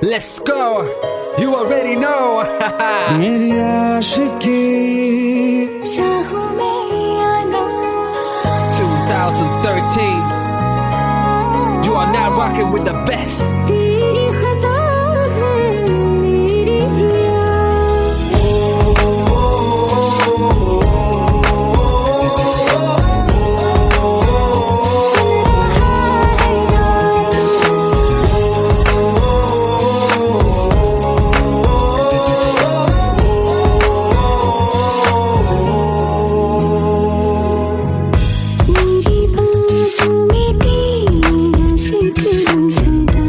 Let's go. You already know. मेरी आशिकी चाहूं मैं या ना 2013. You are now rocking with the best. तेरी खता है मेरी जिया मेरी बाहों में तेरा जिक्र सदा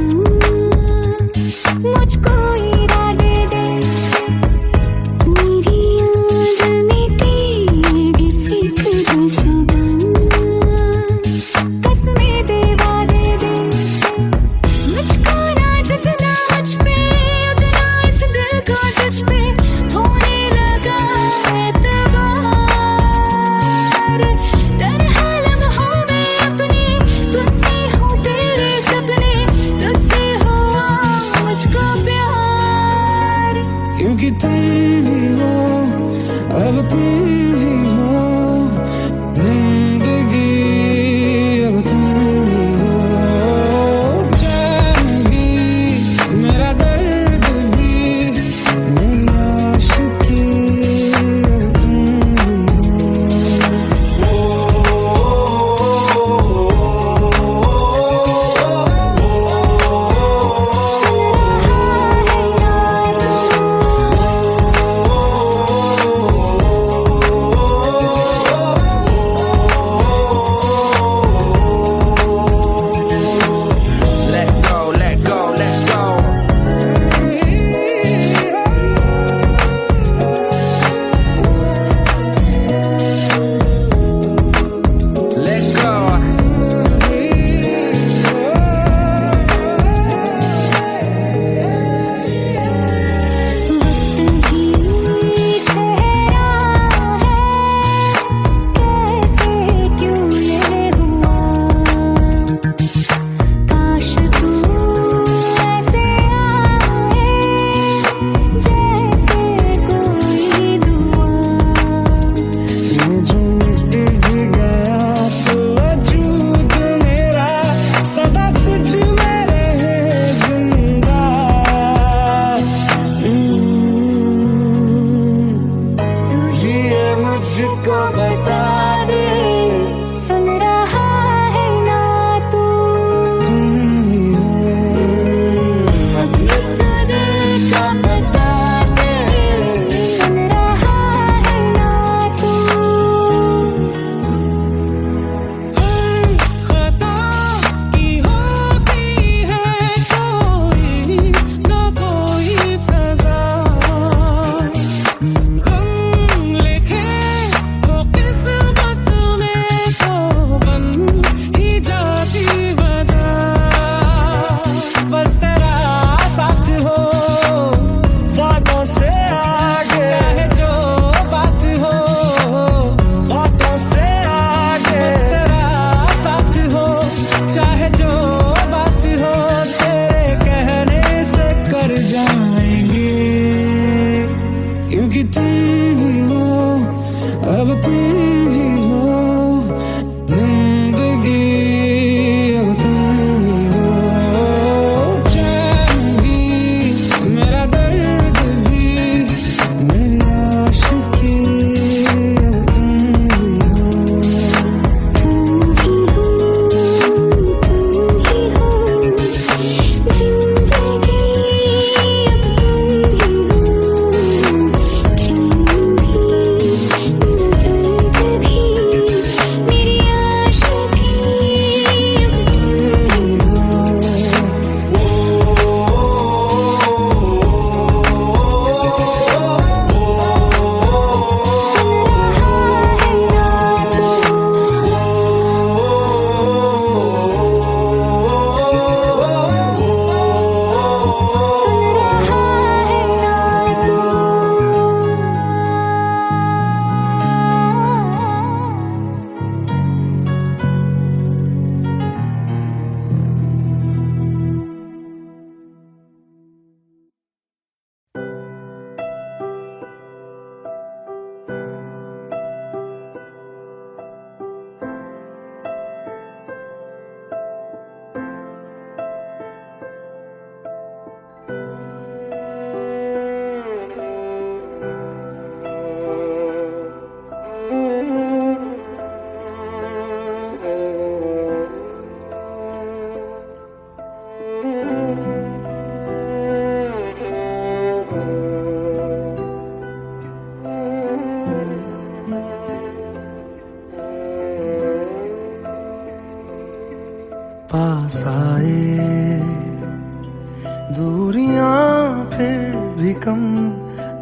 दूरियां फिर भी कम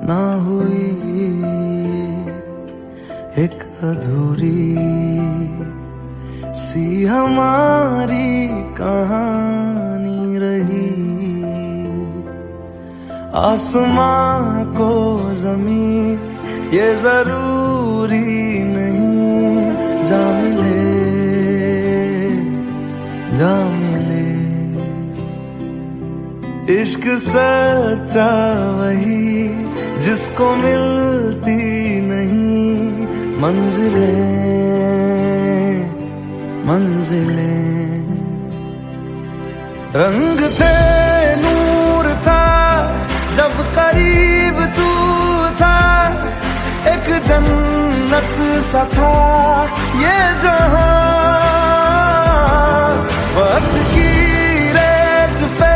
ना हुई, एक अधूरी सी हमारी कहानी रही। आसमां को जमीन ये जरूरी नहीं, जा मिले जा मिले। इश्क सच्चा वही जिसको मिलती नहीं मंजिलें मंजिलें। रंग थे नूर था जब करीब तू था, एक जन्नत सा था ये जहां। वक्त की रेत पे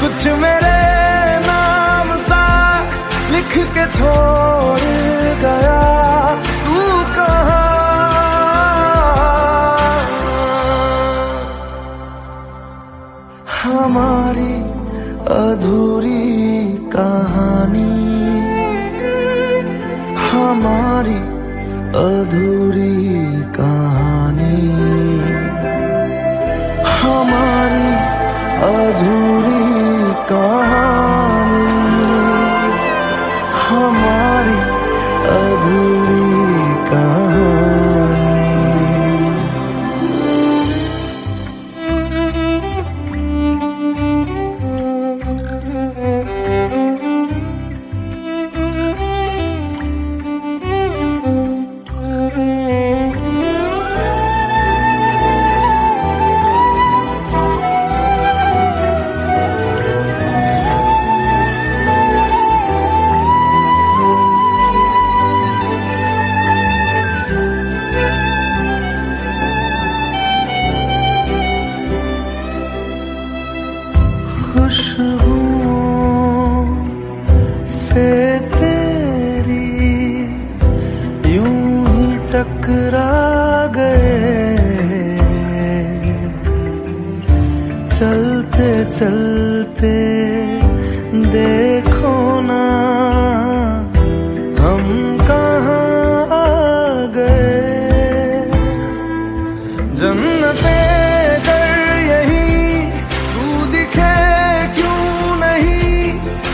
कुछ मेरे नाम सा लिख के छोड़ गया तू कहाँ। हमारी अधूरी कहानी, हमारी अधूरी कहानी, हमारी अधूरी कहानी, हमारी अधूरी कहानी। खुशबुओं से तेरी यूं ही टकरा गए, चलते चलते देखो ना हम कहाँ आ गए। जन्नते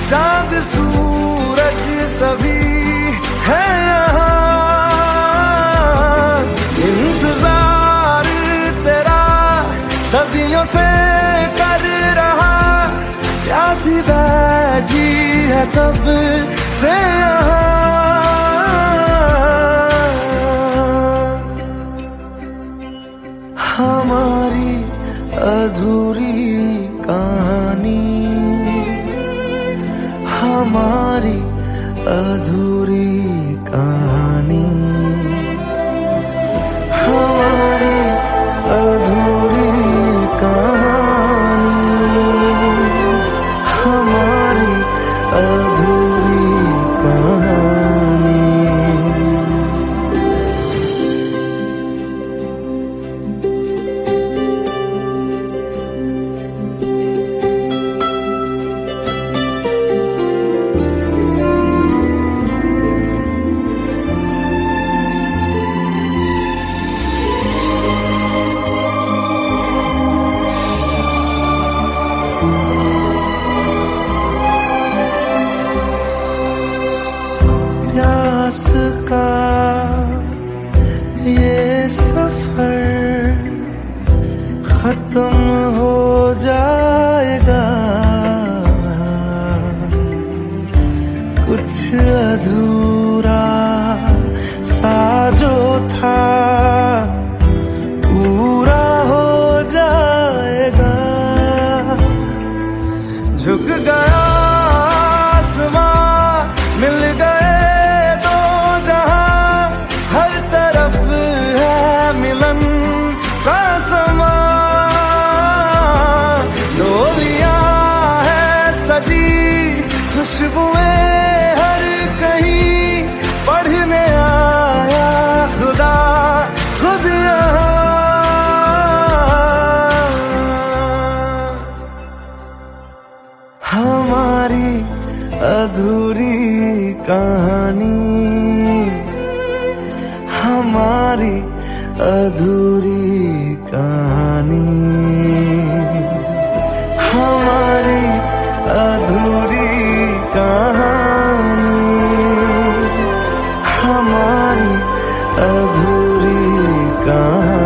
चांद सूरज सभी है यहाँ, इंतजार तेरा सदियों से कर रहा, प्यासी बैठी है कब से यहाँ। हमारी अधूरी कहानी, हमारी अधूरी कहानी, हमारी अधूरी कहानी, हमारी अधूरी कहानी। हमारी अधूरी कहानी, हमारी अधूरी कहानी, हमारी अधूरी कहानी, हमारी अधूरी कहानी।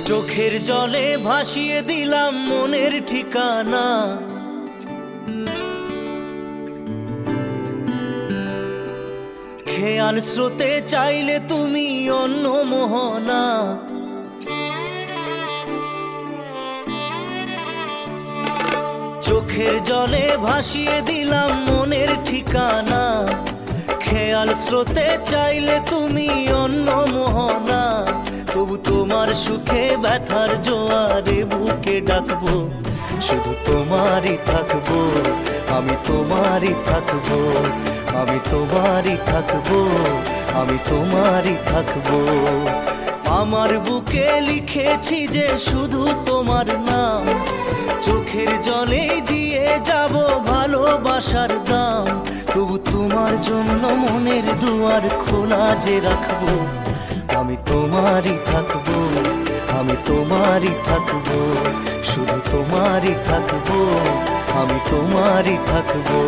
চোখের জলে ভাসিয়ে দিলাম মনের ঠিকানা, খেয়াল স্রোতে চাইলে তুমি অন্য মোহনা। চোখের জলে ভাসিয়ে দিলাম মনের ঠিকানা, খেয়াল স্রোতে চাইলে তুমি অন্য মোহনা। তবু তোমার সুখে ব্যথার জোয়ারে বুকে ডাকবো, শুধু তোমারই থাকবো, আমি তোমারই থাকবো, আমি তোমারই থাকবো, আমি তোমারই থাকবো। আমার বুকে লিখেছি যে শুধু তোমার নাম, চোখের জলে দিয়ে যাব ভালোবাসার দাম। তবু তোমার জন্য মনের দুয়ার খোলা যে রাখবো, আমি তোমারই থাকবো, আমি তোমারই থাকবো, শুধু তোমারই থাকবো, আমি তোমারই থাকবো।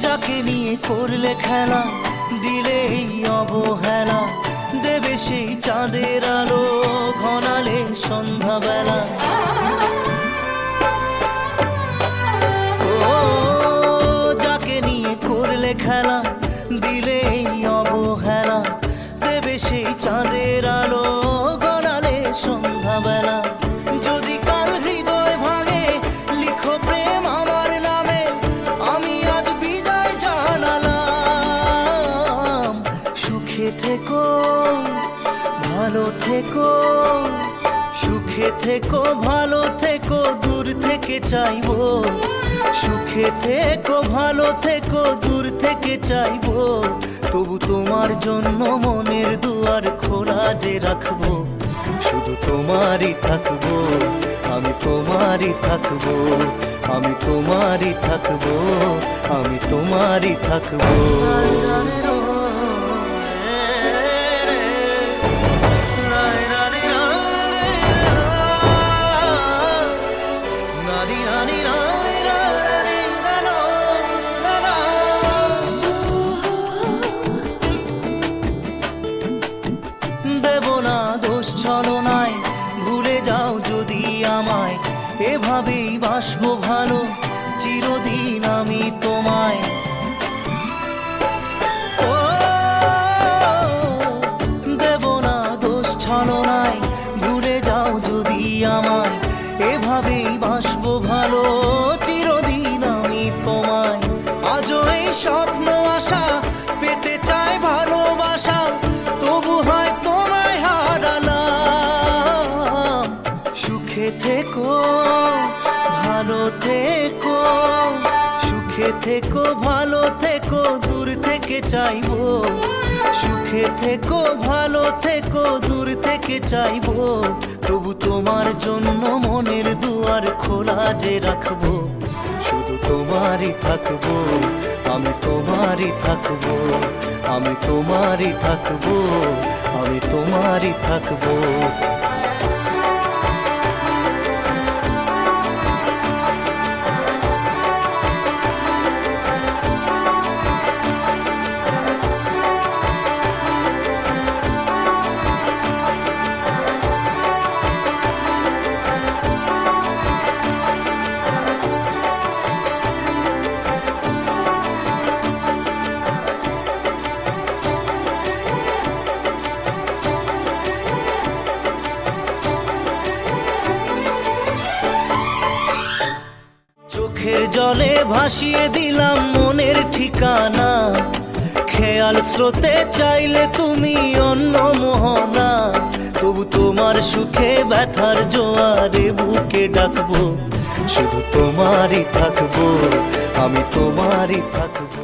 যাকে নিয়ে করলে খেলা, দিলে এই অবহেলা, দেবে সেই চাঁদের আলো ঘনালে সন্ধ্যাবেলা। ও যাকে নিয়ে করলে খেলা, দিলে এই অবহেলা, দেবে সেই চাঁদের আলো ঘনালে সন্ধ্যাবেলা। যদি কাল হৃদয় ভাঙে লিখো প্রেম আমার নামে, আমি আজ বিদায় জানালাম। সুখে থেকো, ভালো থেকো, সুখে থেকো, ভালো থেকো, দূর থেকে চাইবো। সুখে থেকো, ভালো থেকো, দূর থেকে চাইবো। তবু তোমার জন্য মনের দুয়ার খোলা যে রাখবো, শুধু তোমারই থাকবো, আমি তোমারই থাকবো, আমি তোমারই থাকবো, আমি তোমারই থাকবো। দেব না দোষ ছলনায়, ভুলে যাও যদি আমায়, এভাবেই বাসবো ভালো চিরদিন আমি তোমায়। ও দেব না দোষ ছলনায়, ভুলে যাও যদি আমায়, এভাবেই বাসবো ভালো চিরদিন আমি তোমায়। আজও এই স্বপ্ন আশা পেতে চাই ভালোবাসা, তবু হয় তোমায় হারালাম। সুখে থেকো, ভালো থেকো, সুখে থেকো, ভালো থেকো, দূর থেকে চাইবো, সুখে থেকো ভালো থেকো দূর থেকে চাইবো, তবু তোমার জন্য মনের দুয়ার খোলা যে রাখবো, শুধু তোমারই থাকবো, আমি তোমারই থাকবো, আমি তোমারই থাকবো, আমি তোমারই থাকবো। চোখের জলে ভাসিয়ে দিলাম মনের ঠিকানা, খেয়াল স্রোতে চাইলে তুমি অন্য মোহনা, তবু তোমার সুখে ব্যথার জোয়ারে বুকে ডাকবো, শুধু তোমারই থাকবো, আমি তোমারই থাকবো।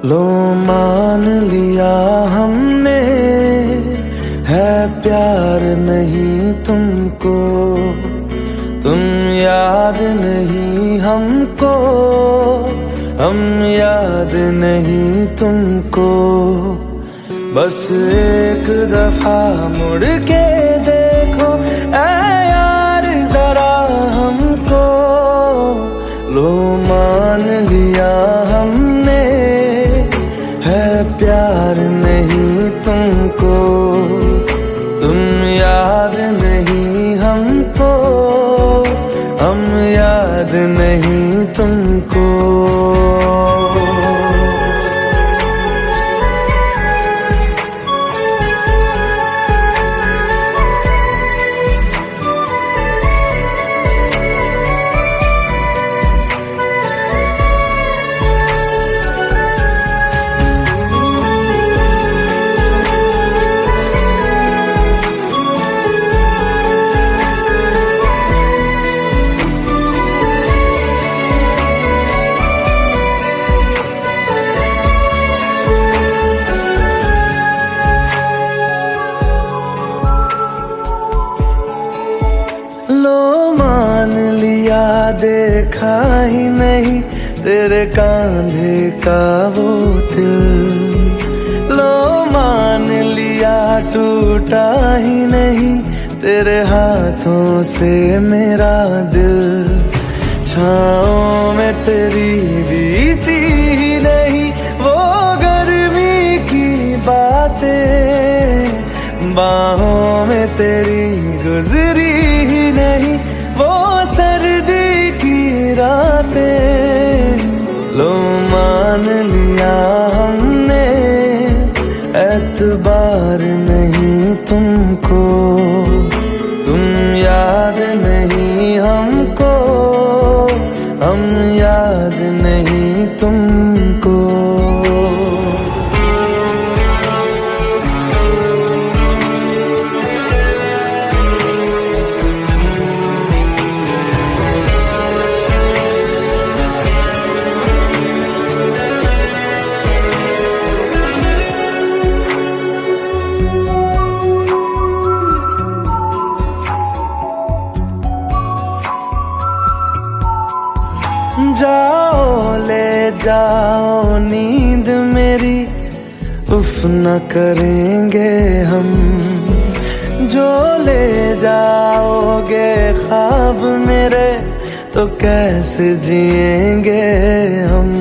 लो मान लिया हमने है प्यार नहीं तुमको, तुम याद नहीं हमको, हम याद नहीं तुमको, बस एक दफा मुड़ के देखो ऐ यार जरा हमको। लो मान लिया हमने है प्यार नहीं तुमको, तुम याद नहीं हमको, हम याद नहीं तुमको। लो मान लिया देखा ही नहीं तेरे कांधे का वो दिल, लो मान लिया टूटा ही नहीं तेरे हाथों से मेरा दिल, छाँव में तेरी बीती ही नहीं वो गर्मी की बातें, बाहों में तेरी गुजरी ही नहीं वो सर्दी की रातें। लो मान लिया हमने एतबार नहीं तुमको, तुम याद नहीं हमको, हम याद नहीं तुमको। जाओ ले जाओ नींद मेरी, उफ न करेंगे हम, जो ले जाओगे ख्वाब मेरे तो कैसे जिएंगे हम,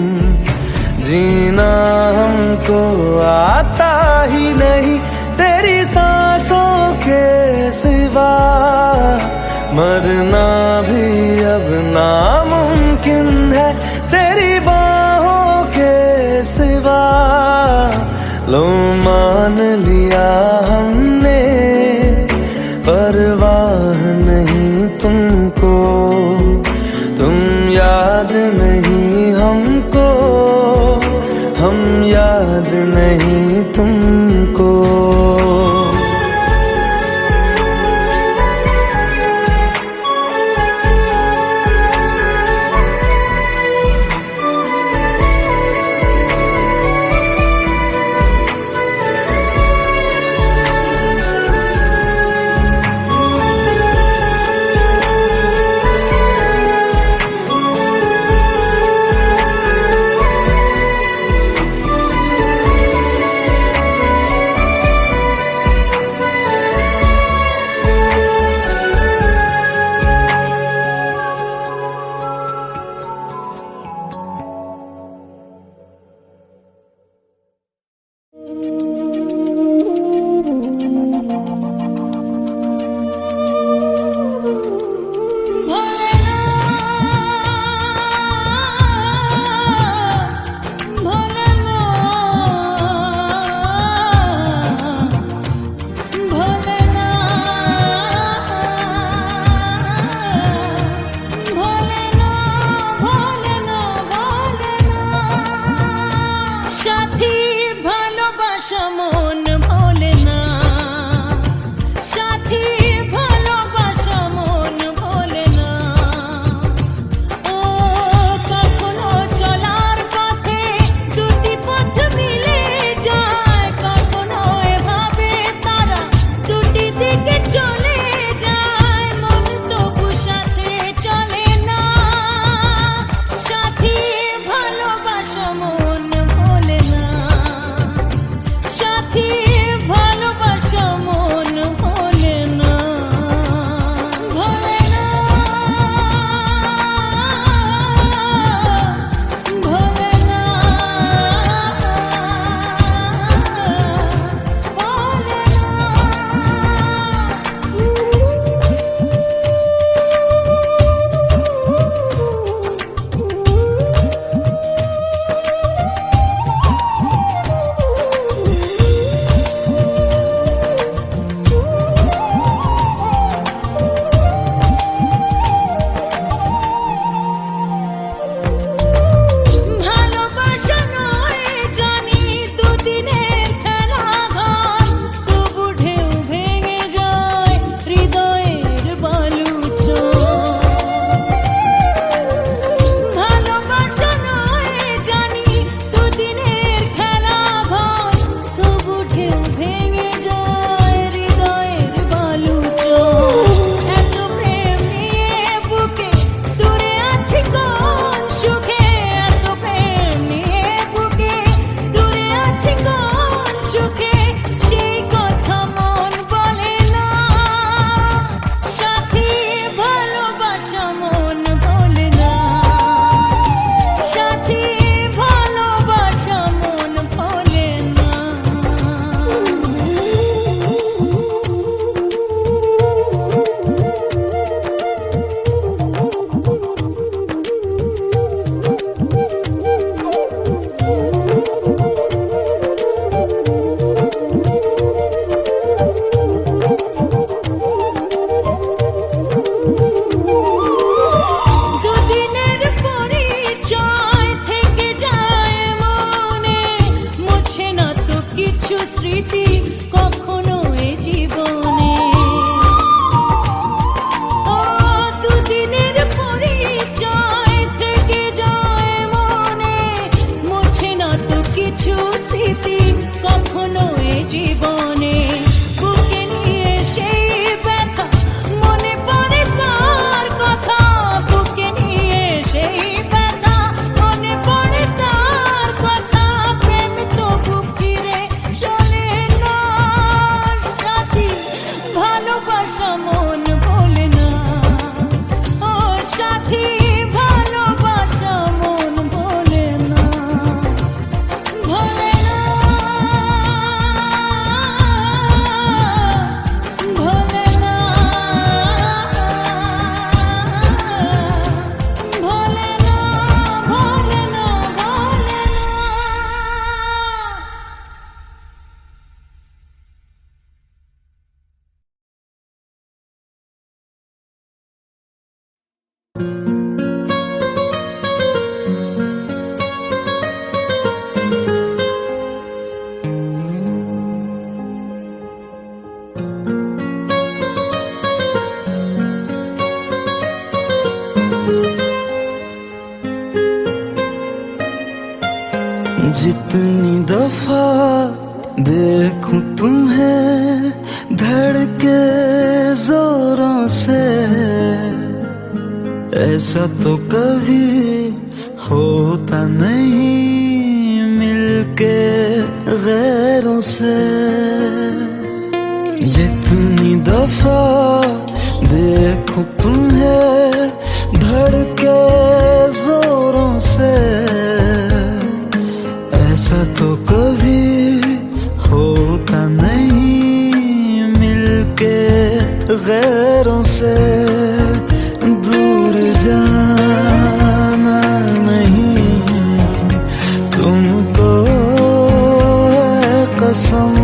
जीना हमको आता ही नहीं तेरी सांसों के सिवा, मरना भी अब नामुमकिन है तेरी बाहों के सिवा। लो मान लिया हमने, परवाह नहीं तुमको, तुम याद नहीं हमको, हम याद नहीं तुमको। देखूं तुम्हें धड़के जोरों से, ऐसा तो कभी होता नहीं मिलके गैरों से। जितनी दफा देखूं तुम्हें धड़के जोरों से, ऐसा तो कभी होता नहीं मिलके गैरों से। दूर जाना नहीं तुमको है कसम,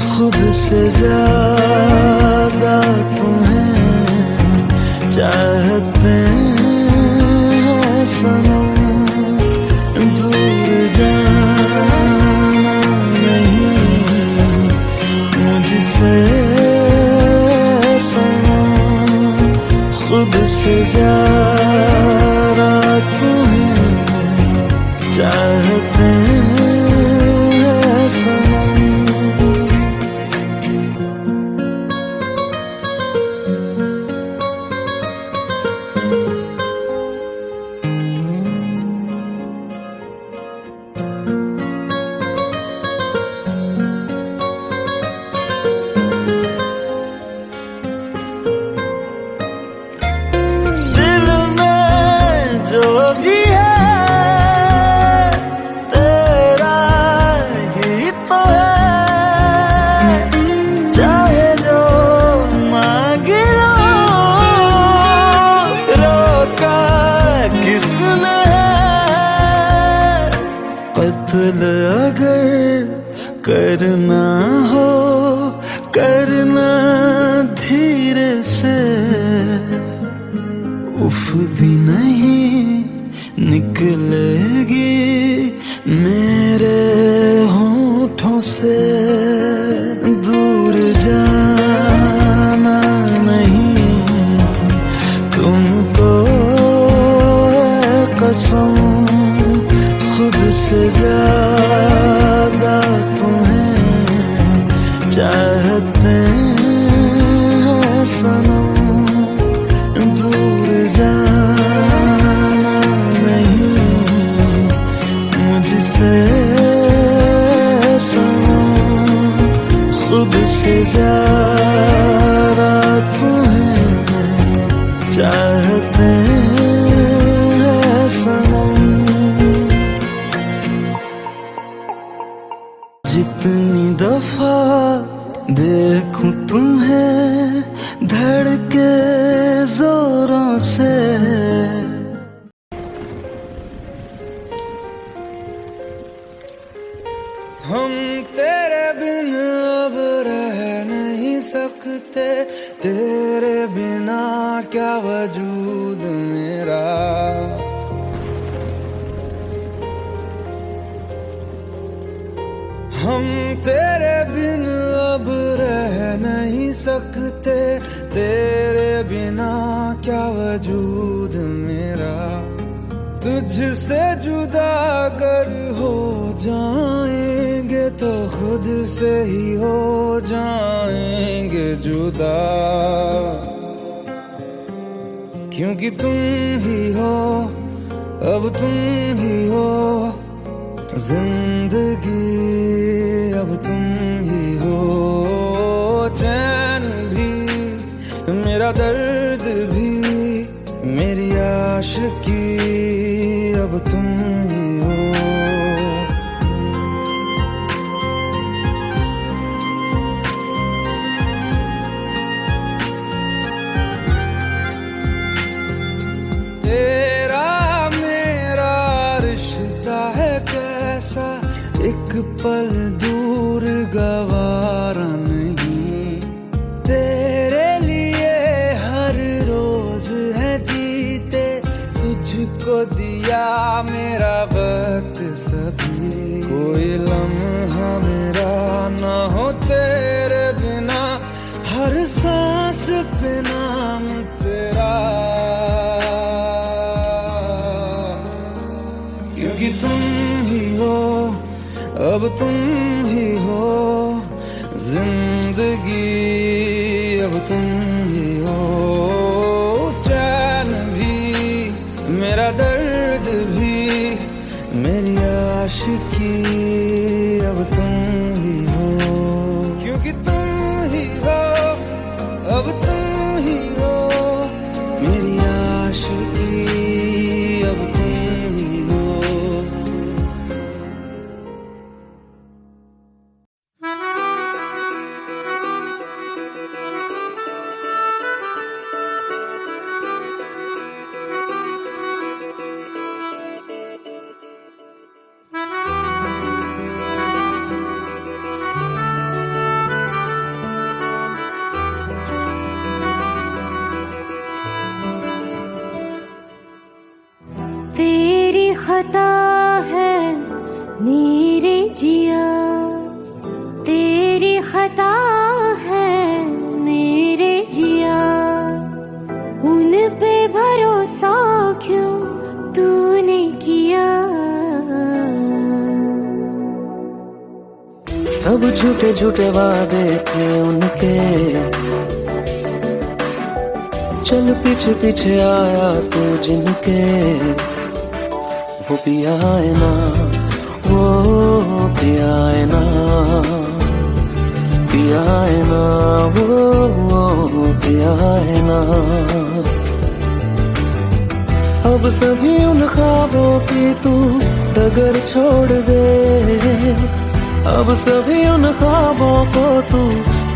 खुद से ज्यादा तुम्हें चाहते हैं सनम। दूर जाना नहीं मुझसे सनम, खुद से ज्यादा तुम्हें चाहते हैं सनम। कत्ल अगर करना हो करना धीरे से, उफ भी नहीं निकलेगी मेरे होठों से। दूर जाना नहीं तुमको है कसम, खुद से ज्यादा तुम्हें चाहते हैं सनम। दूर जाना नहीं मुझसे सनम, खुद से ज्यादा तुम्हें चाहते हैं सनम। जितनी दफा देखूं तुम्हें धड़के जोरों से, हम तेरे बिन अब रह नहीं सकते, तेरे बिना क्या वजूद मेरा। हम तेरे बिन अब रह नहीं सकते, तेरे बिना क्या वजूद मेरा। तुझसे जुदा अगर हो जाएंगे तो खुद से ही हो जाएंगे जुदा, क्योंकि तुम ही हो अब तुम ही हो जिंदगी, अब तुम ही हो चैन भी मेरा दर्द भी मेरी आशिकी, अब तुम ही हो। तेरा मेरा रिश्ता है कैसा, एक पल दूर गवारा नहीं। तेरे लिए हर रोज है जीते, तुझको दिया मेरा वक्त सभी। कोई लम्हा मेरा ना हो तेरे बिना, हर सांस पे नाम तेरा, क्योंकि तुम ही हो अब तुम ही हो जिंदगी, अब तुम ही हो चैन भी, मेरा दर्द भी, मेरी आशिकी, अब तुम ही हो, क्योंकि तुम ही हो, अब तुम ही हो, मेरी आशिकी, अब तुम ही हो। तेरी खता है मेरे जिया, तेरी खता है मेरे जिया, उन पे भरोसा क्यों तूने किया। सब झूठे झूठे वादे थे उनके, चल पीछे पीछे आया तू जिनके, वो पिया है ना, वो पिया है ना, पिया है ना, वो पिया है ना। अब सभी उन ख्वाबों की तू डगर छोड़ दे, अब सभी उन ख्वाबों को तू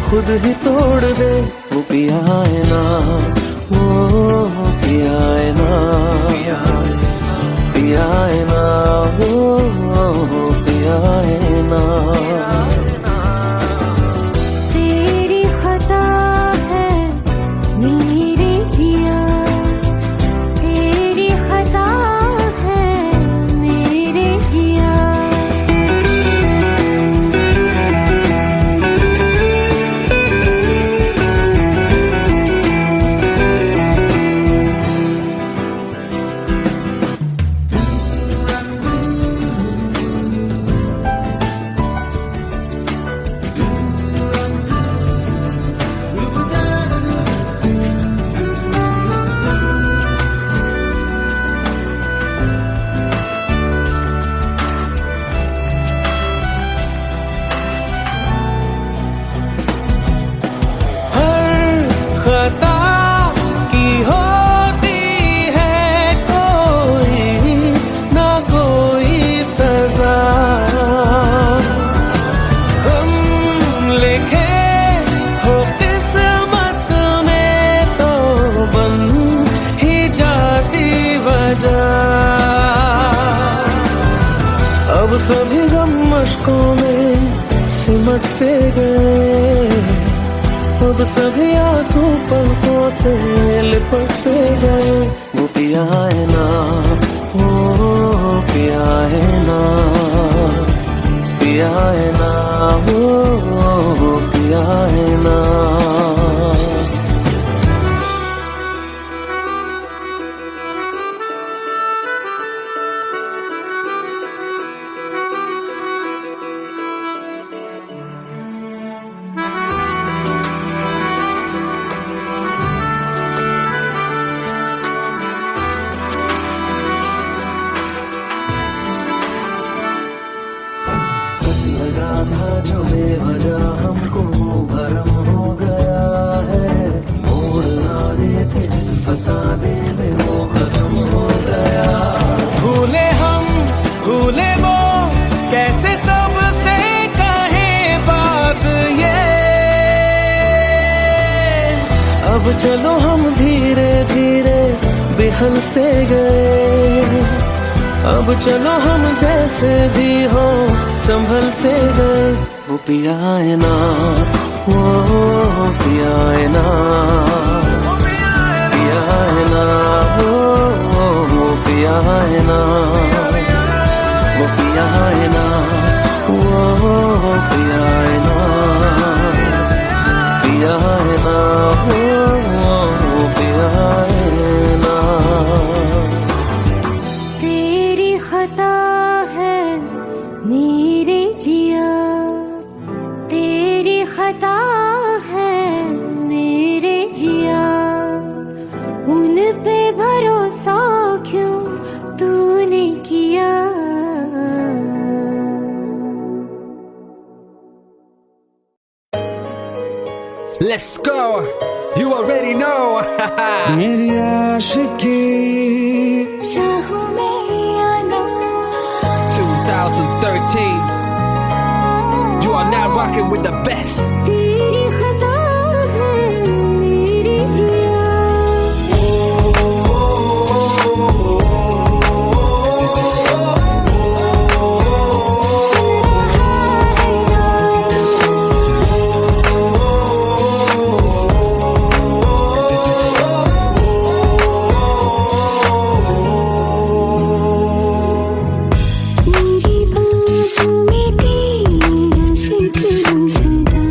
खुद ही तोड़ दे। वो पिया है ना, वो पिया है ना, पिया है ना, वो पिया है ना। तेरी खता है मेरे जिया, तेरी खता है मेरे जिया। अब सभी गम मशकों में सिमट से गए, अब सभी आंसू पलकों से लिपट से गए। वो पिया है ना, वो पिया है ना, पिया है ना, वो पिया है ना। लगा था जो बेवजह हमको भरम हो गया है, मोड़ ना देते जिस फसाने में वो खत्म हो गया। भूले हम भूले वो, कैसे सबसे कहे बात ये। अब चलो हम धीरे धीरे बेहल से गए, अब चलो हम जैसे भी हो संभल से गए। वो पिया है ना, वो पिया है ना, पिया है ना, वो पिया है ना, वो पिया है ना, वो पिया है ना, पिया है ना, वो पिया है ना। तेरी खता है मेरे जिया, Let's go. You already know. मेरी आशिकी चाहूं मैं या ना 2013. You are now rocking with the best. तेरी खता है मेरी जिया मेरी बाहों में तेरा जिक्र सदा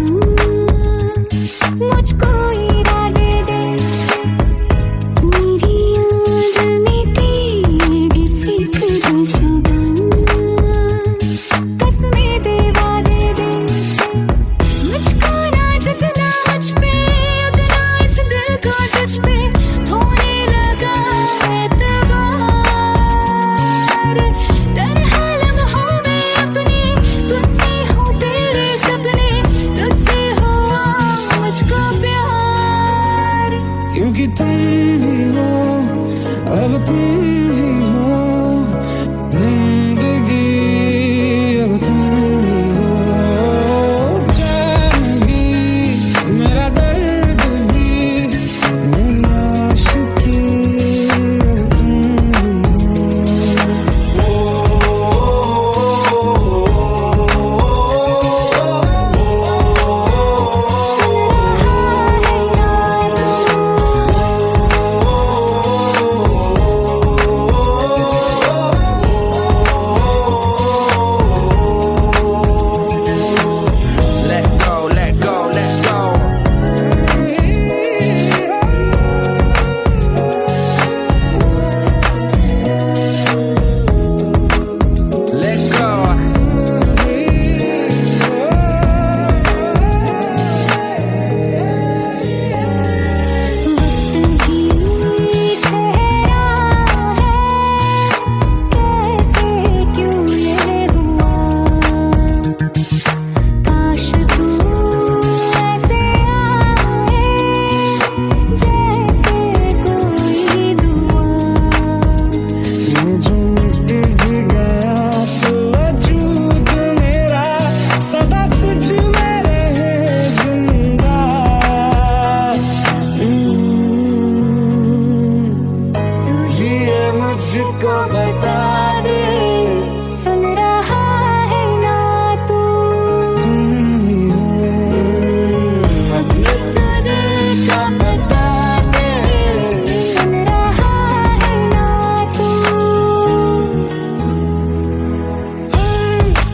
मुझको इरादे दे मेरी याद में तेरी फिक्र सदा कसमें दे वादे दे मुझको ना जगना मुझ पे उतना इस दिल को तुझ पे होने लगा एतबार तन्हा लम्हों में अपने तुझसे हो तेरे सपने तुझसे हुआ मुझको प्यार क्योंकि तुम ही हो अब तुम ही हो जिंदगी अब तुम ही हो जान भी मेरा दर्द भी मेरी आशिकी अब तुम ही हो Let go, let go, let go. Let go. वक्त भी ठहरा है कैसे क्यों ये हुआ काश तू ऐसे आए जैसे कोई दुआ ये जो मिट भी गया तो वजूद मेरा सदा तुझ में रहे जिंदा ये मुझको बता दे सुन रहा है ना तू तुम ही हो अपने दिल का बता दे सुन रहा है ना तू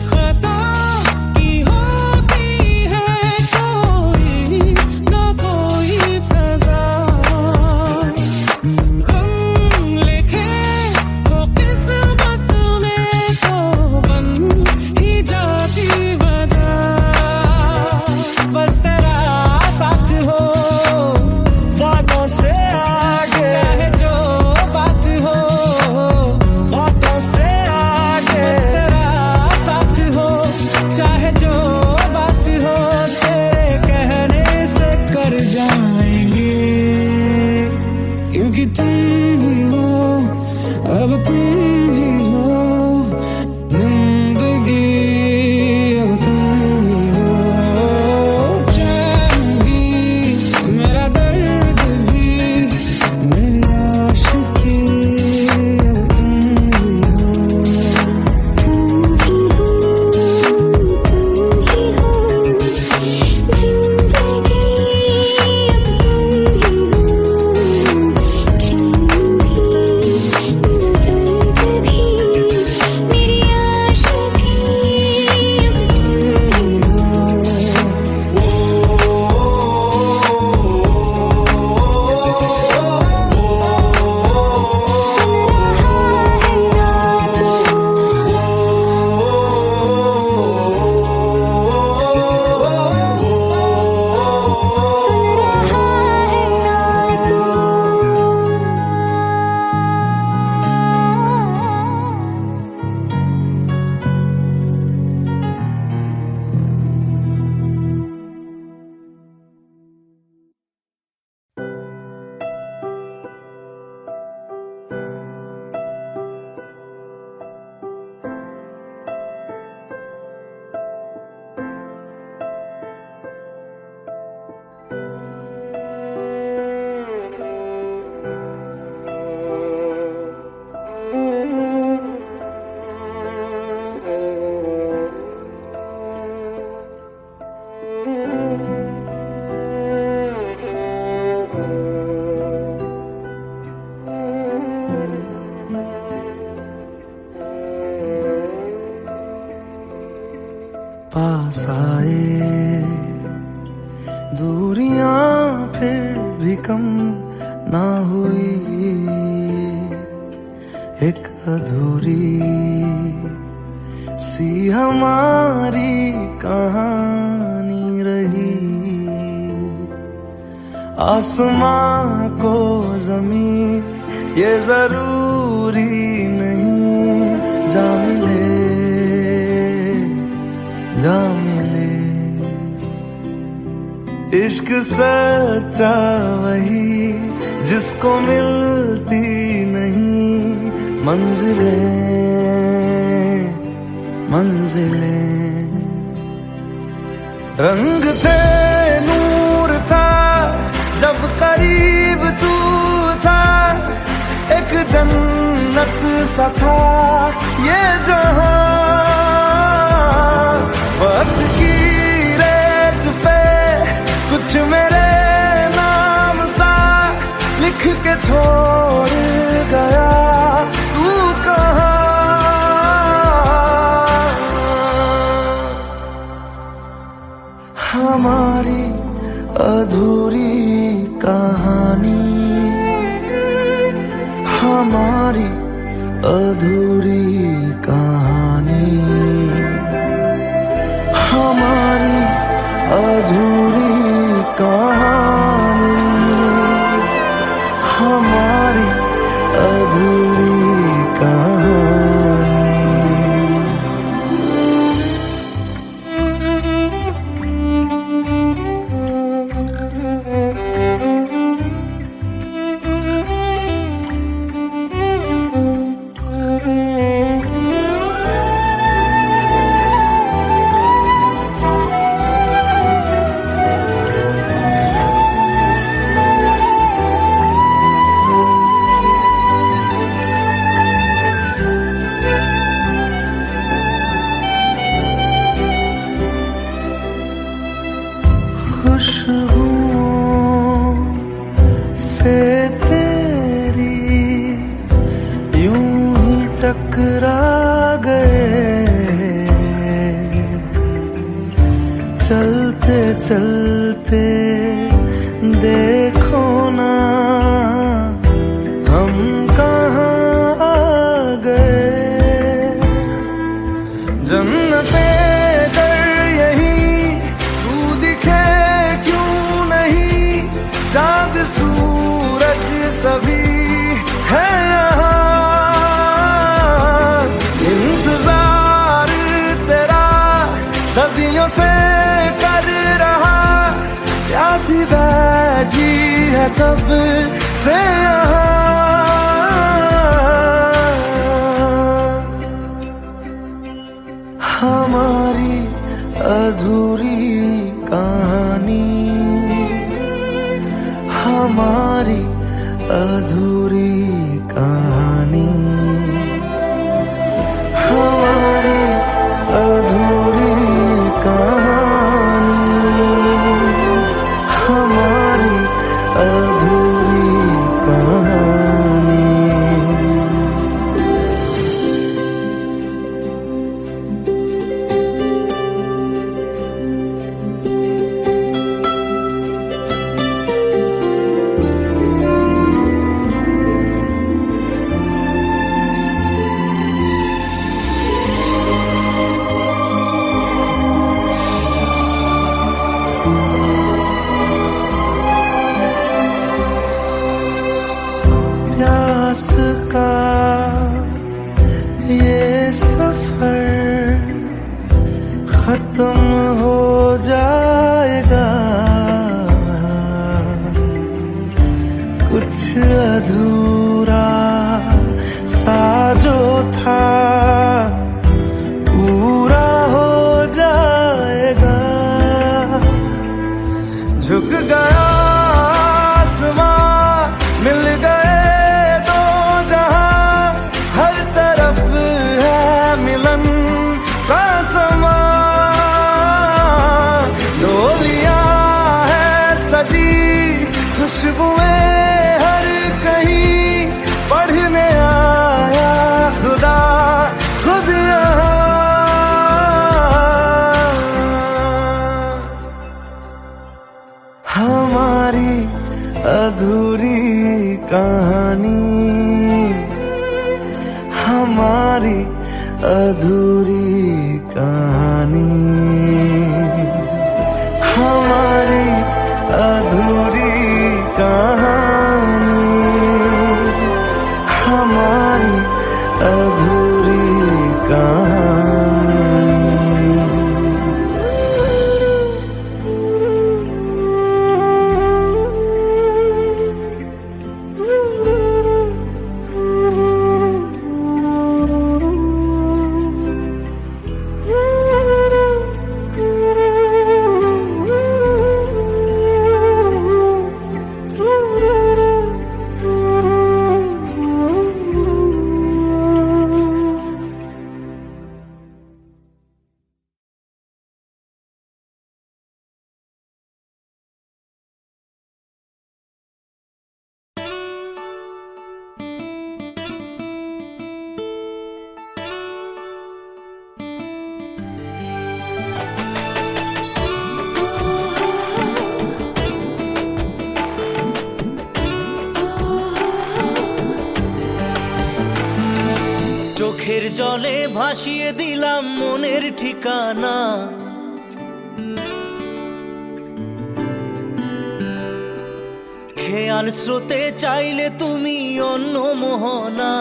खता की होती है कोई ना कोई सजा गम लिखे हो किस्मत में तो बन ही जाती वजह बस तेरा साथ हो बातों से आगे चाहे जो बात हो बातों से आगे बस तेरा साथ हो चाहे जो बात हो तेरे कहने से कर जाएंगे क्योंकि तुम ही हो अब तुम ही हो जिंदगी अब तुम ही हो चैन भी मेरा दर्द भी मेरी आशिकी अब तुम ही हो तुम ही हो तुम ही पास आए, दूरियां फिर भी कम ना हुई, एक अधूरी सी हमारी कहानी रही। आसमां को जमीन ये जरूरी नहीं, जा मिले जा मिले। इश्क सच्चा वही जिसको मिलती नहीं मंजिलें मंजिलें। रंग थे नूर था जब करीब तू था, एक जन्नत सा था ये जहां। वक्त की रेत पे कुछ मेरे नाम सा लिख के छोड़ गया, तू कहाँ? हमारी अधूरी कहानी, हमारी अधूरी कहानी, हमारी अधूरी कहानी, हमारी अधूरी कहानी। खुशबुओं से तेरी यूं ही टकरा गए, चलते चलते देखो ना हम कहाँ आ गए। जन्नते चाँद सूरज सभी है यहाँ, इंतजार तेरा सदियों से कर रहा, प्यासी बैठी है कब से यहाँ। हमारी अधूरी कहानी, हमारी अधूरी कहानी, हमारी अधूरी कहानी, हमारी अधूरी कहानी। प्यास का ये सफर खत्म हो जाएगा, कुछ अधूरा सा जो था पूरा हो जाएगा। झुक गया आसमां, मिल गए दो जहां, हर तरफ है मिलन का समा। डोलियां है सजी खुशबुएं हर চোখের জলে ভাসিয়ে দিলাম মনের ঠিকানা। খেয়াল স্রোতে চাইলে তুমি অন্য মোহনা।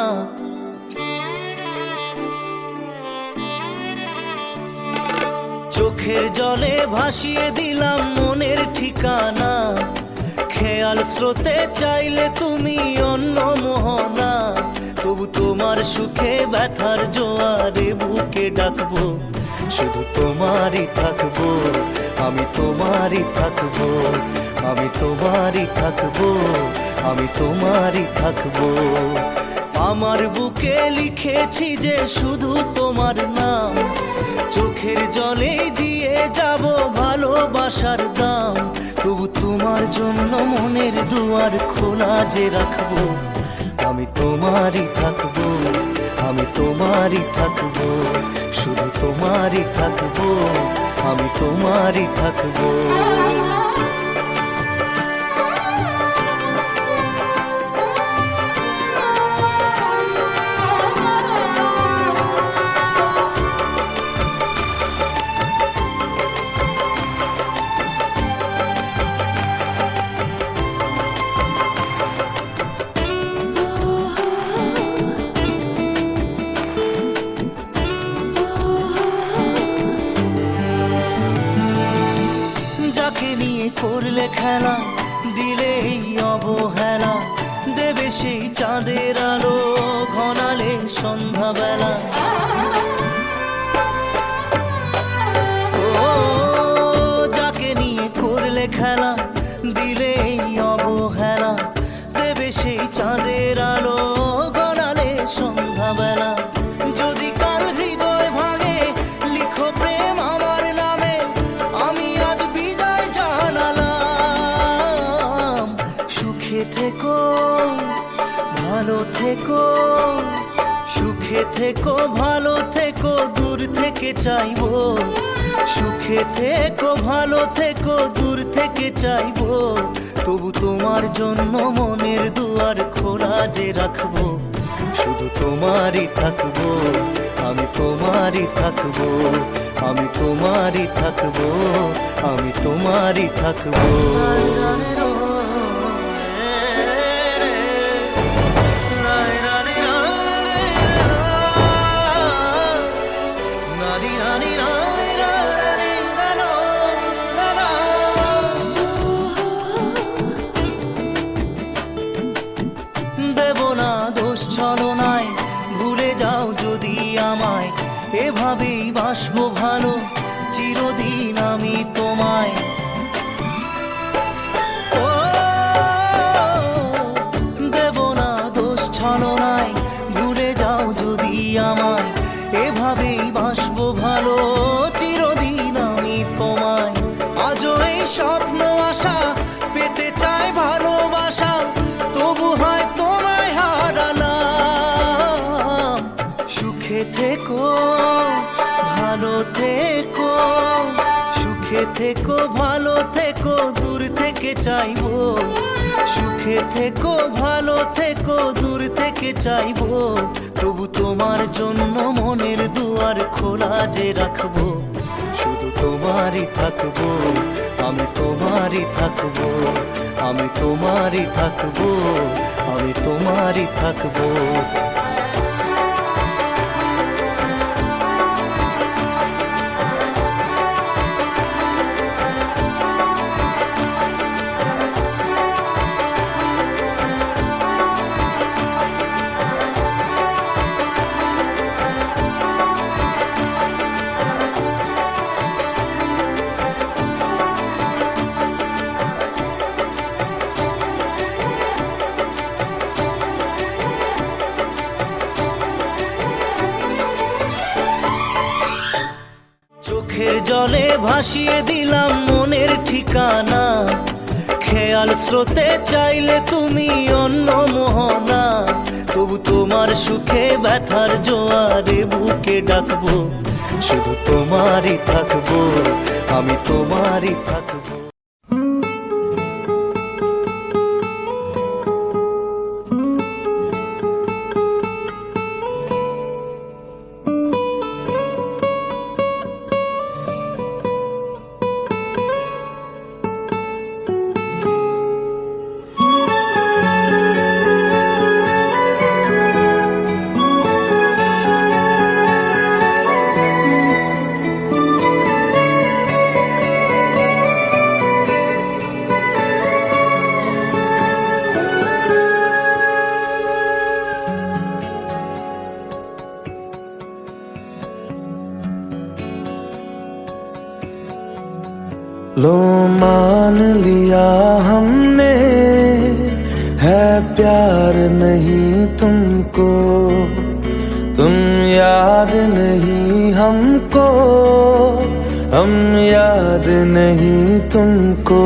চোখের জলে ভাসিয়ে দিলাম মনের ঠিকানা। খেয়াল স্রোতে চাইলে তুমি অন্য মোহনা। তবু তোমার সুখে ব্যথার জোয়ারে বুকে ডাকবো, শুধু তোমারই থাকবো, আমি তোমারই থাকবো, আমি তোমারই থাকবো, আমি তোমারই থাকবো। আমার বুকে লিখেছি যে শুধু তোমার নাম, চোখের জলে দিয়ে যাব ভালোবাসার দাম। তবু তোমার জন্য মনের দুয়ার খোলা যে রাখবো, আমি তোমারই থাকবো, আমি তোমারই থাকবো, শুধু তোমারই থাকবো, আমি তোমারই থাকবো। যাকে নিয়ে করলে খেলা, দিলে এই অবহেলা, দেবে সেই চাঁদের আলো ঘনালে সন্ধ্যাবেলা। ও যাকে নিয়ে করলে খেলা, দিলে এই অবহেলা, দেবে সেই চাঁদের আলো ঘনালে সন্ধ্যাবেলা। যদি কাল হৃদয় ভাঙে লিখো প্রেম আমার নামে, আমি আজ বিদায় জানালাম। সুখে থেকো, ভালো থেকো, সুখে থেকো, ভালো থেকো, দূর থেকে চাইবো। সুখে থেকো, ভালো থেকো, দূর থেকে চাইবো। তবু তোমার জন্য মনের দুয়ার খোলা যে রাখবো, শুধু তোমারই থাকবো, আমি তোমারই থাকবো, আমি তোমারই থাকবো, আমি তোমারই থাকবো। দেব না দোষ ছলনায়, ভুলে যাও যদি আমায়, এভাবেই বাসবো ভালো চিরদিন আমি তোমায়। ও দেব না দোষ ছলনায়, ভুলে যাও যদি আমায়, এভাবেই বাসবো ভালো চিরদিন আমি তোমায়। আজও এই স্বপ্ন আশা পেতে চাই ভালোবাসা, তবু হয় তোমায় হারালাম। সুখে থেকো, ভালো থেকো, সুখে থেকো, ভালো থেকো, দূর থেকে চাইবো। সুখে থেকো, ভালো থেকো, দূর থেকে চাইবো। তবু তোমার জন্য মনের দুয়ার খোলা যে রাখবো, শুধু তোমারই থাকবো, আমি তোমারই থাকবো, আমি তোমারই থাকবো, আমি তোমারই থাকবো। চোখের জলে ভাসিয়ে দিলাম মনের ঠিকানা। খেয়াল স্রোতে চাইলে তুমি অন্য মোহনা। তবু তোমার সুখে ব্যথার জোয়ারে বুকে ডাকবো, শুধু তোমারই থাকবো, আমি তোমারই থাকবো। लो मान लिया हमने, है प्यार नहीं तुमको, तुम याद नहीं हमको, हम याद नहीं तुमको।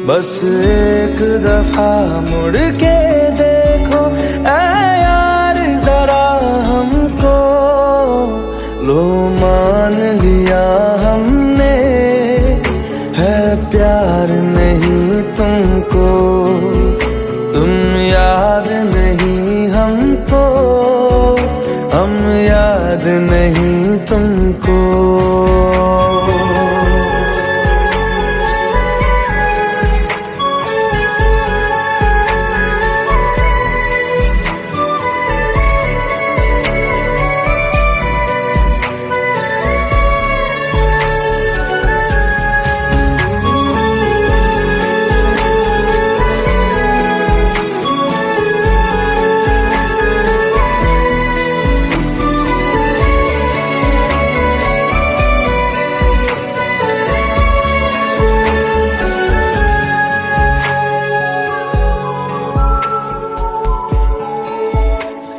बस एक दफा मुड़ के देखो ऐ यार जरा हमको, लो मान लिया हमने, है प्यार नहीं तुमको, तुम याद नहीं हमको, हम याद नहीं तुमको।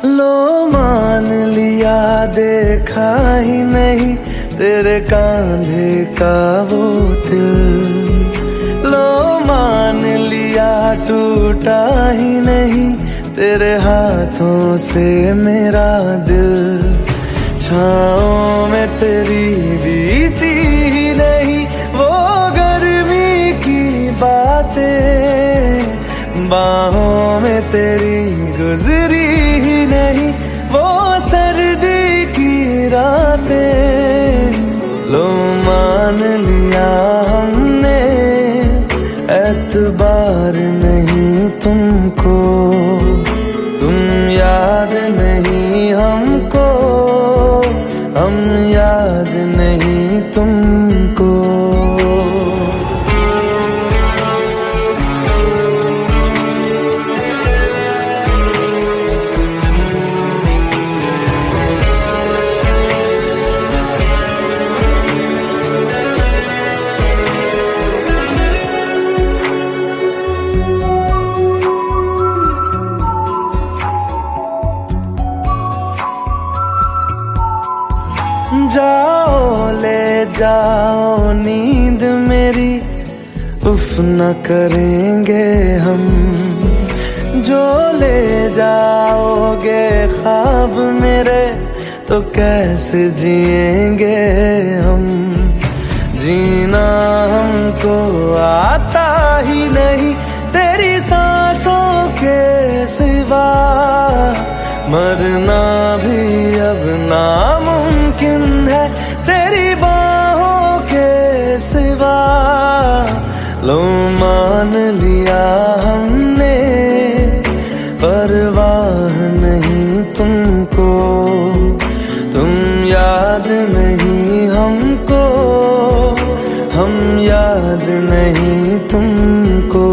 लो मान लिया देखा ही नहीं तेरे कांधे का वो दिल, लो मान लिया टूटा ही नहीं तेरे हाथों से मेरा दिल। छाँव में तेरी बीती ही नहीं वो गर्मी की बातें, बाहों में तेरी गुजरी ही नहीं वो सर्दी की रातें। लो मान लिया हमने, एतबार नहीं तुमको, तुम याद नहीं हमको, हम याद नहीं तुमको। जाओ ले जाओ नींद मेरी, उफ न करेंगे हम, जो ले जाओगे ख्वाब मेरे तो कैसे जिएंगे हम। जीना हमको आता ही नहीं तेरी सांसों के सिवा, मरना भी अब नामुमकिन है तेरी बाहों के सिवा। लो मान लिया हमने, परवाह नहीं तुमको, तुम याद नहीं हमको, हम याद नहीं तुमको।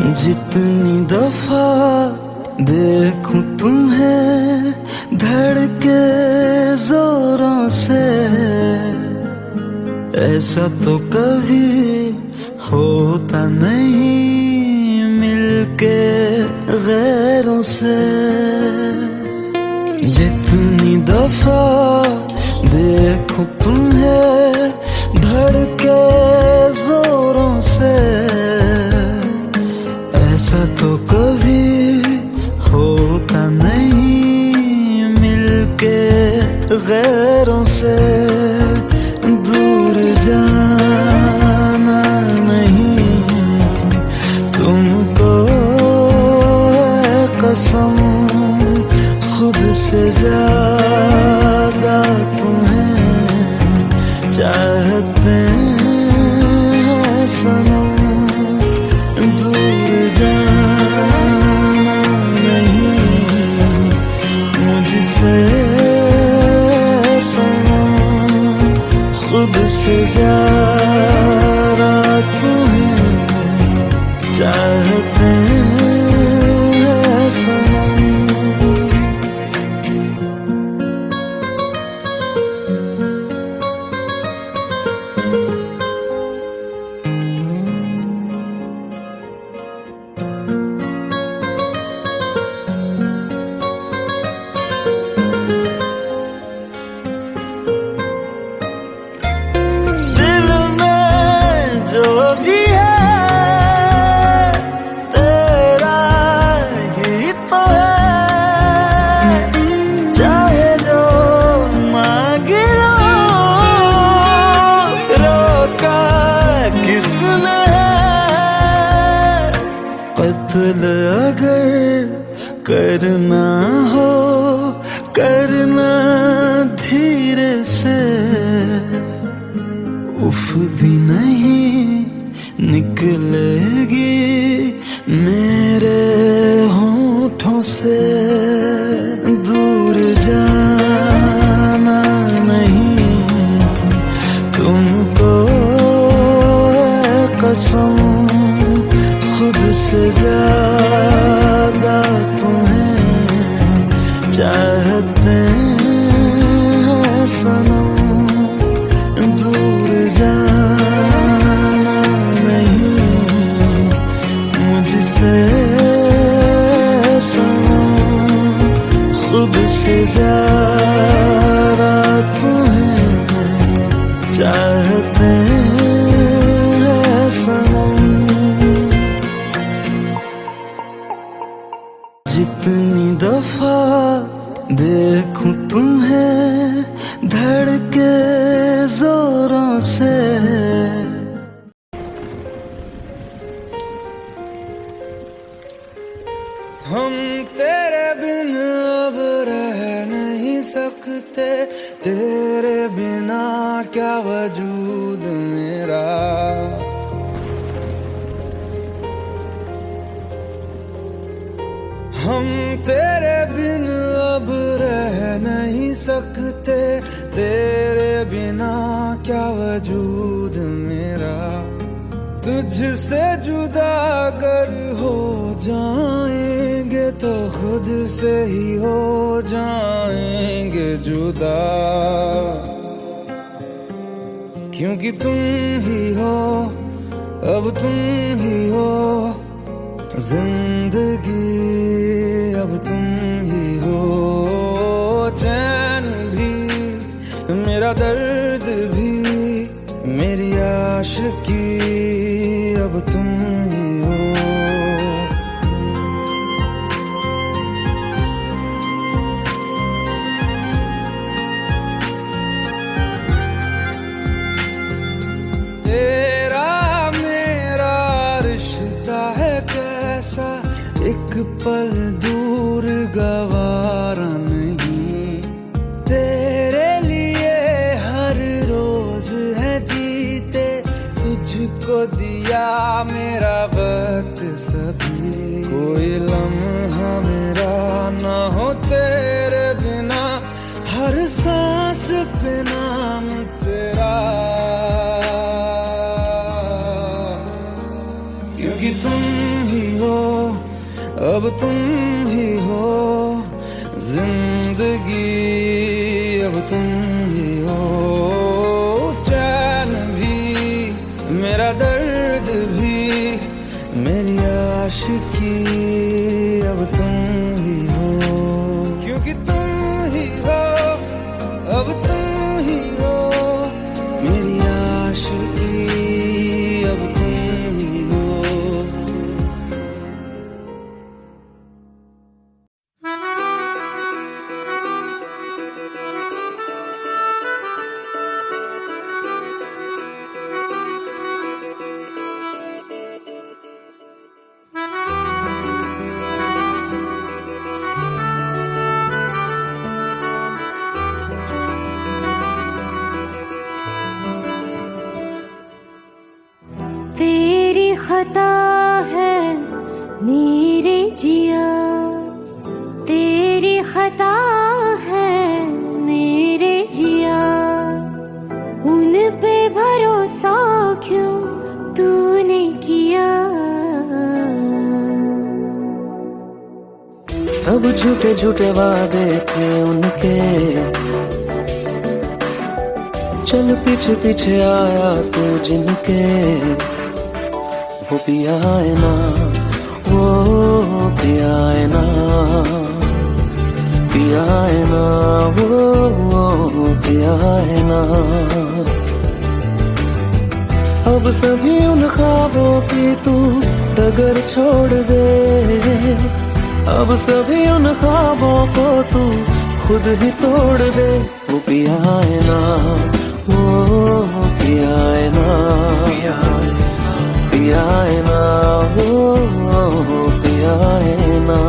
जितनी दफा देखूं तुम्हें धड़के जोरों से, ऐसा तो कभी होता नहीं मिलके गैरों से। जितनी दफा देखूं तुम्हें धड़के जोरों से, ऐसा तो कभी होता नहीं मिलके गैरों से। दूर जाना नहीं तुमको है कसम, खुद से ज्यादा तुम्हें चाहते हैं सनम। दूर जाना नहीं मुझसे सनम, खुद से ज्यादा तुम्हें चाहते हैं सनम। कत्ल अगर करना हो करना धीरे से, उफ भी नहीं निकलेगी मेरे होठों से। दूर जाना नहीं तुमको है कसम, खुद से ज्यादा तुम्हें चाहते हैं सनम। दूर जाना नहीं मुझसे सनम, खुद से ज्यादा तुम्हें चाहते हैं सनम। जितनी दफा देखूं तुम्हें धड़के जोरों से, हम तेरे बिन अब रह नहीं सकते, तेरे बिना क्या वजूद मेरा। हम तेरे बिन अब रह नहीं सकते, तेरे बिना क्या वजूद मेरा। तुझसे जुदा अगर हो जाएंगे तो खुद से ही हो जाएंगे जुदा, क्योंकि तुम ही हो अब तुम ही हो जिंदगी, अब तुम ही हो चैन भी मेरा दर्द भी मेरी आशिकी, अब तुम ही हो। तेरा मेरा रिश्ता है कैसा, एक पल दूर गवारा नहीं। तेरे लिए हर रोज है जीते, तुझको दिया मेरा वक्त सभी। कोई लम्हा मेरा ना हो तेरे बिना, हर सांस पे नाम तेरा, क्योंकि तुम ही हो अब तुम ही हो जिंदगी, अब तुम ही हो चैन भी, मेरा दर्द भी, मेरी आशिकी, अब तुम ही हो, क्योंकि तुम ही हो, अब तुम ही हो मेरी आशिकी, अब तुम ही हो। तेरी खता है मेरे जिया, तेरी खता है मेरे जिया, उन पे भरोसा क्यों तूने किया। सब झूठे झूठे वादे थे उनके, चल पीछे पीछे आया तू जिनके, वो पिया है ना, वो पिया है ना, पिया है ना, वो पिया है ना। अब सभी उन ख्वाबों की तू डगर छोड़ दे, अब सभी उन ख्वाबों को तू खुद ही तोड़ दे। वो पिया है ना, वो पिया है ना, पिया है ना, वो पिया है ना।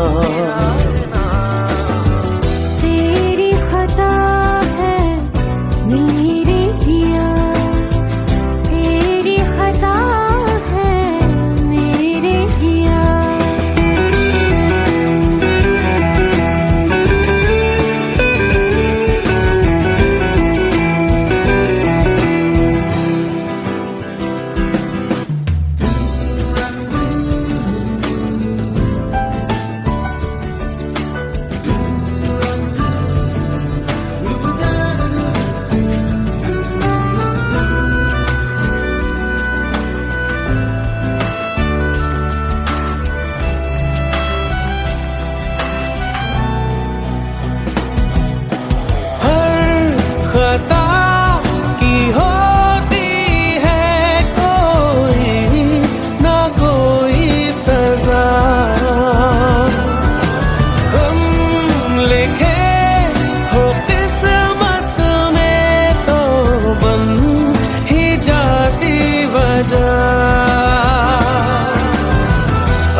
तेरी खता है मेरे जिया, तेरी खता है मेरे जिया।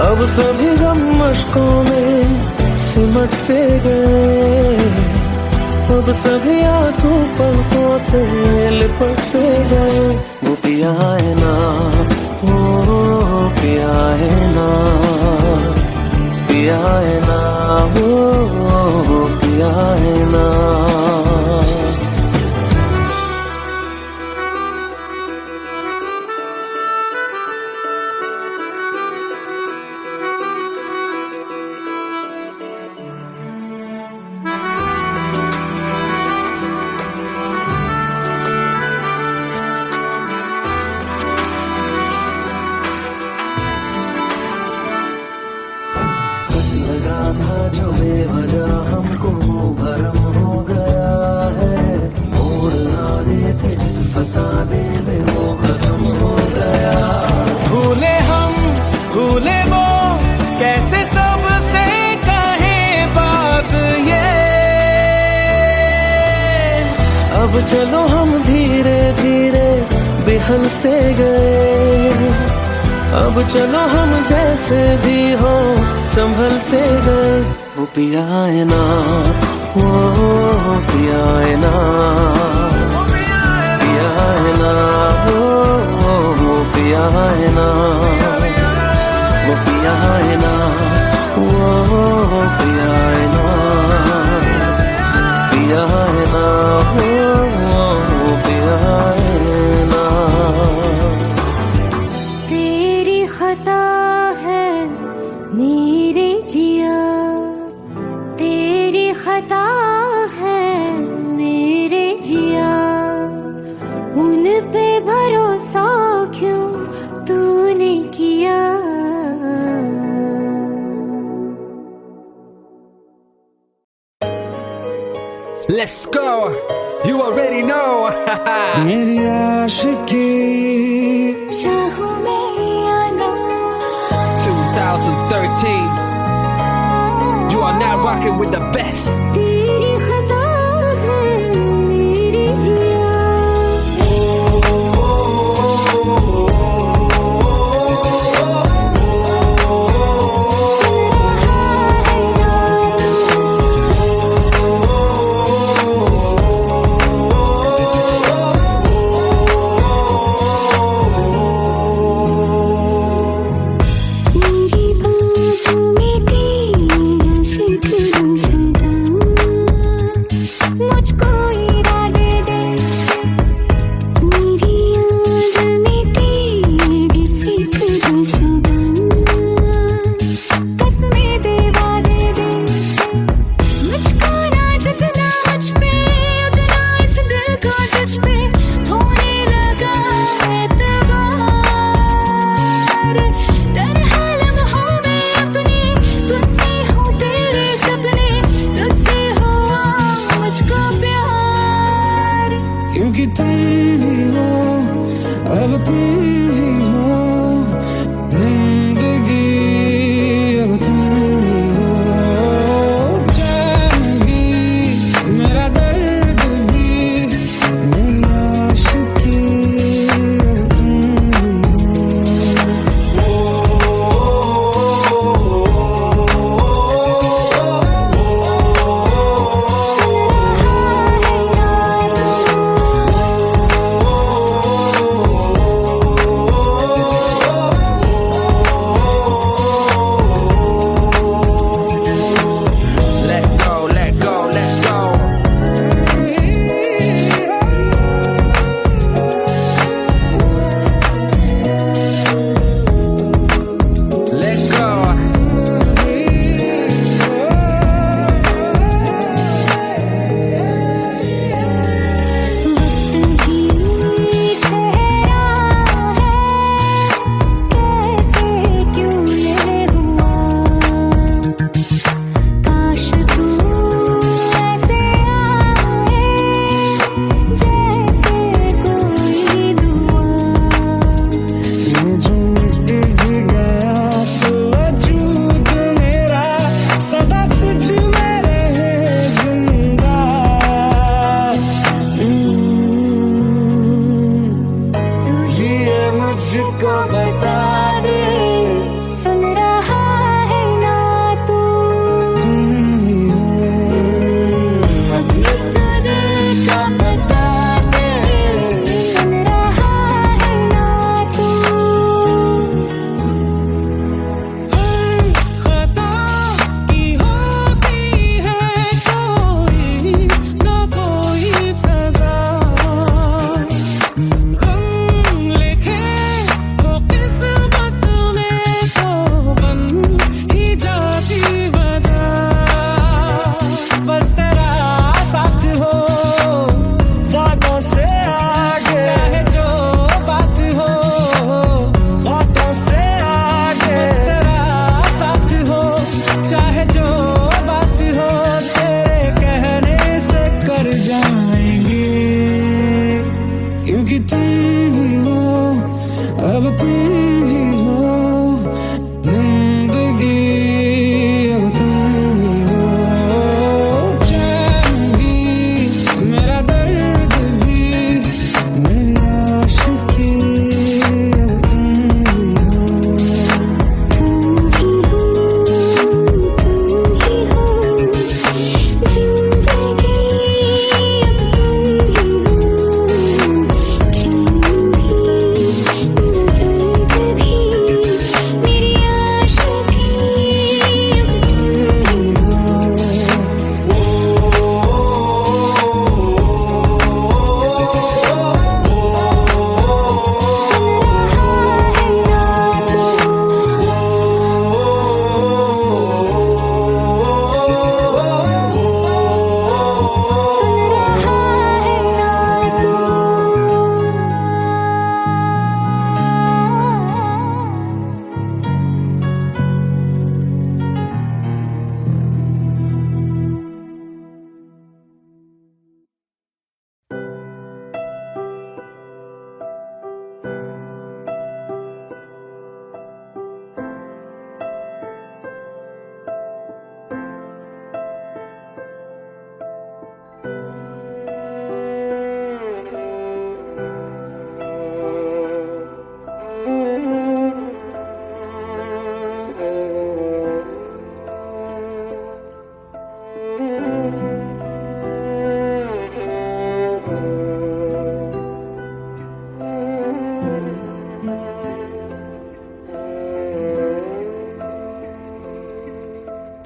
अब सभी गम मशकों में सिमट से गए, अब सभी आंसू पलकों से लिपट से गए। वो पिया है ना, वो पिया है ना, पिया है ना, वो पिया है ना। लगा था जो बेवजह हमको वो भरम हो गया है, मोड़ आने थे जिस फसाने में वो खत्म हो गया। भूले हम भूले वो, कैसे सबसे कहे बात ये। अब चलो हम धीरे धीरे बिहल से गए, अब चलो हम जैसे भी हो संभल से गए। वो पिया है ना, वो पिया है ना, पिया है ना, वो पिया है ना, वो पिया है ना, वो पिया है ना, पिया है ना, वो पिया है ना। तेरी खता है मेरे Let's go. You already know. मेरी आशिकी चाहूं मैं या ना 2013. You are now rocking with the best. तेरी खता है मेरी जिया मेरी बाहों में तेरा जिक्र सदा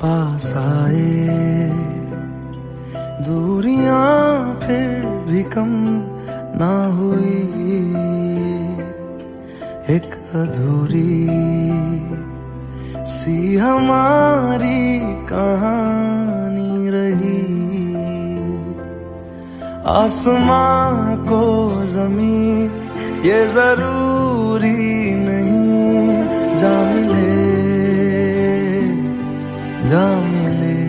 पास आए, दूरियां फिर भी कम ना हुई, एक अधूरी सी हमारी कहानी रही। आसमां को जमीन ये जरूरी नहीं, जा मिले जा मिले।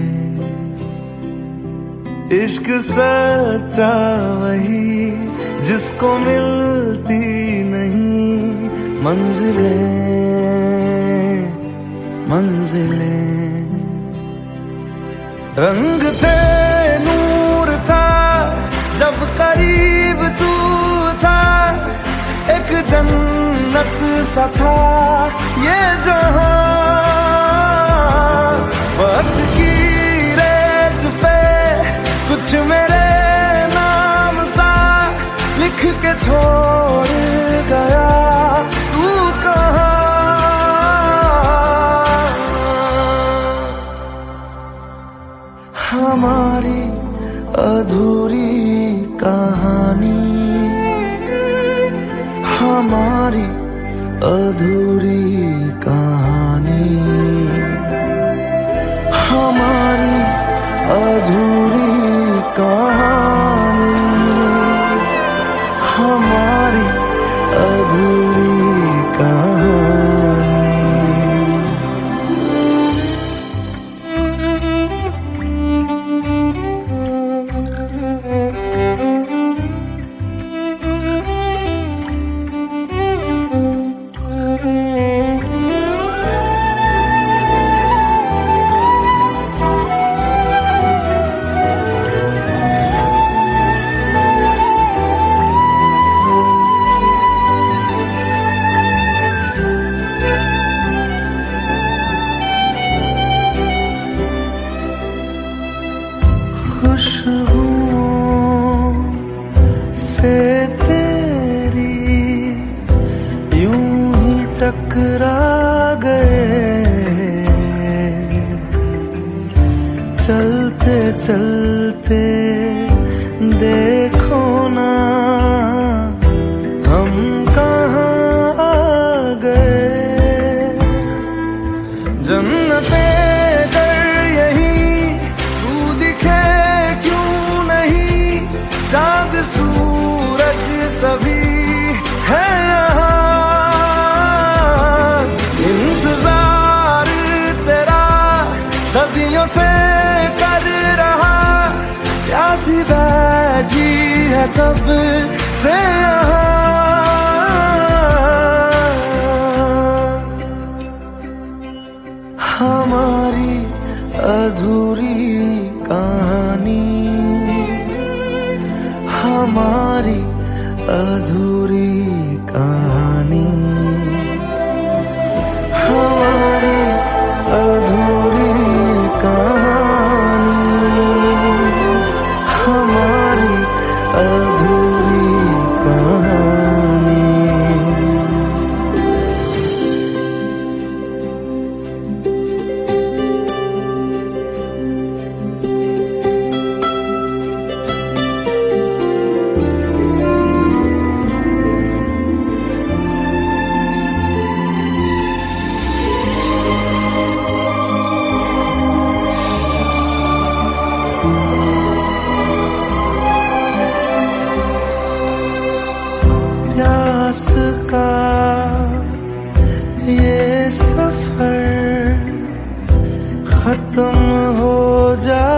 इश्क सच्चा वही जिसको मिलती नहीं मंजिलें मंजिलें। रंग थे नूर था जब करीब तू था, एक जन्नत सा था ये जहां। वक्त की रेत पे कुछ मेरे नाम सा लिख के छोड़ गया, तू कहाँ। हमारी अधूरी कहानी, हमारी अधूरी कहानी, हमारी अधूरी कहानी, हमारी अधूरी कहानी। खुशबुओं से तेरी यूं ही टकरा गए, चलते चलते देखो ना हम कहाँ आ गए। जन्नते कर यही तू दिखे क्यों नहीं, चांद सूरज सभी है यहाँ। इंतजार तेरा सदियों से कर रहा, प्यासी बैठी है कब से यहाँ। हमारी अधूरी कहानी, हमारी अधूरी कहानी, हमारी अधूरी कहानी, हमारी अधूरी कहानी। प्यास का ये सफर खत्म हो जा